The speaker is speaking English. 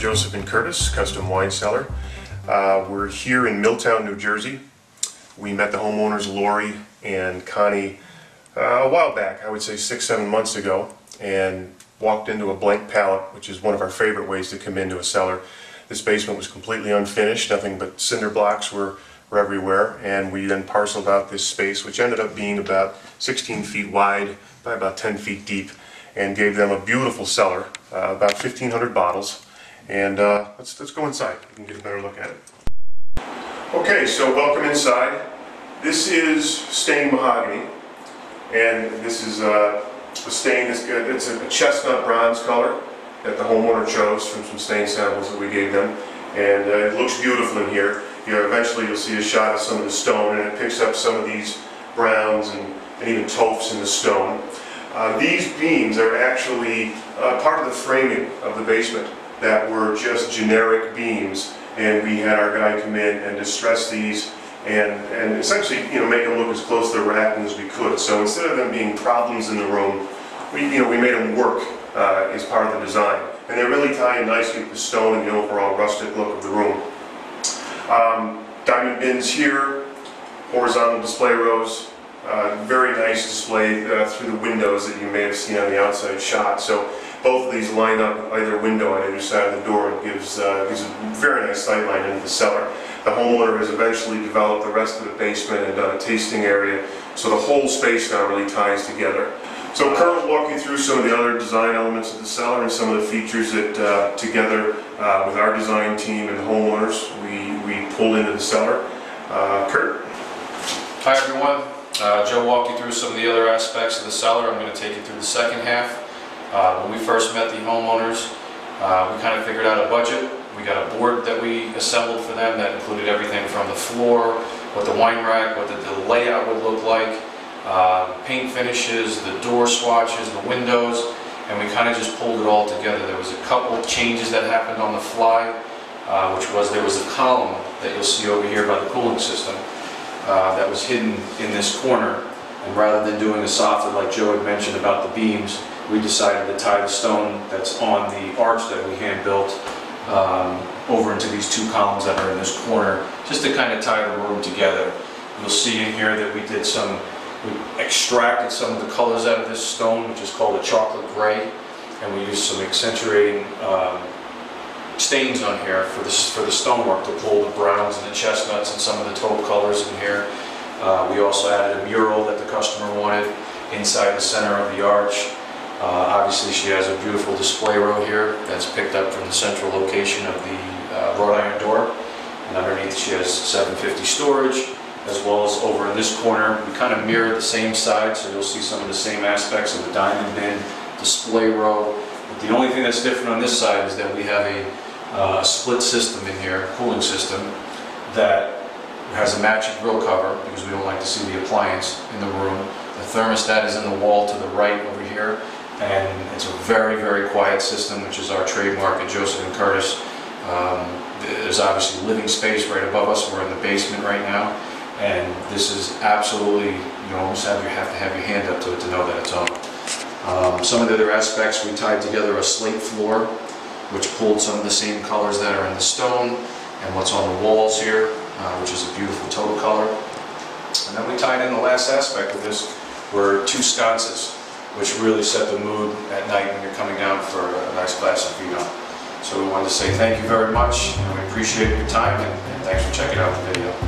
Joseph and Curtis, Custom Wine Cellar. We're here in Milltown, New Jersey. We met the homeowners Lori and Connie a while back, I would say 6-7 months ago, and walked into a blank pallet, which is one of our favorite ways to come into a cellar. This basement was completely unfinished, nothing but cinder blocks were everywhere, and we then parceled out this space, which ended up being about 16 feet wide by about 10 feet deep, and gave them a beautiful cellar, about 1,500 bottles. And let's go inside. You can get a better look at it. Okay, so welcome inside. This is stained mahogany, and this is a stain that's good. It's a chestnut bronze color that the homeowner chose from some stain samples that we gave them, and it looks beautiful in here. Eventually you'll see a shot of some of the stone, and it picks up some of these browns and even tophs in the stone. These beams are actually part of the framing of the basement that were just generic beams, and we had our guy come in and distress these and essentially make them look as close to the racking as we could. So instead of them being problems in the room, we made them work as part of the design, and they really tie in nicely with the stone and the overall rustic look of the room. Diamond bins here, horizontal display rows. Very nice display through the windows that you may have seen on the outside shot. So both of these line up with either window on either side of the door and gives a very nice sight line into the cellar. The homeowner has eventually developed the rest of the basement and done a tasting area, so the whole space now really ties together. So Kurt will walk you through some of the other design elements of the cellar and some of the features that together with our design team and the homeowners we pulled into the cellar. Kurt? Hi everyone. Joe walked you through some of the other aspects of the cellar. I'm going to take you through the second half. When we first met the homeowners, we kind of figured out a budget. We got a board that we assembled for them that included everything from the floor, what the wine rack, what the layout would look like, paint finishes, the door swatches, the windows, and we kind of just pulled it all together. There was a couple of changes that happened on the fly, which was there was a column that you'll see over here by the cooling system. That was hidden in this corner, and rather than doing a soffit like Joe had mentioned about the beams, we decided to tie the stone that's on the arch that we hand built over into these two columns that are in this corner, just to kind of tie the room together. You'll see in here that we extracted some of the colors out of this stone, which is called a chocolate gray, and we used some accentuating stains on here for the stonework to pull the browns and the chestnuts and some of the taupe colors in here. We also added a mural that the customer wanted inside the center of the arch. Obviously she has a beautiful display row here that's picked up from the central location of the wrought iron door, and underneath she has 750 storage, as well as over in this corner we kind of mirrored the same side, so you'll see some of the same aspects of the diamond bin display row. But the only thing that's different on this side is that we have a split system in here, cooling system, that has a matching grill cover because we don't like to see the appliance in the room. The thermostat is in the wall to the right over here, and it's a very, very quiet system, which is our trademark at Joseph and Curtis. There's obviously living space right above us. We're in the basement right now, and this is absolutely, you almost have to have your hand up to it to know that it's on. Some of the other aspects, we tied together a slate floor, which pulled some of the same colors that are in the stone and what's on the walls here, which is a beautiful taupe color. And then we tied in the last aspect of this were two sconces, which really set the mood at night when you're coming down for a nice glass of vino. So we wanted to say thank you very much, and we appreciate your time, and thanks for checking out the video.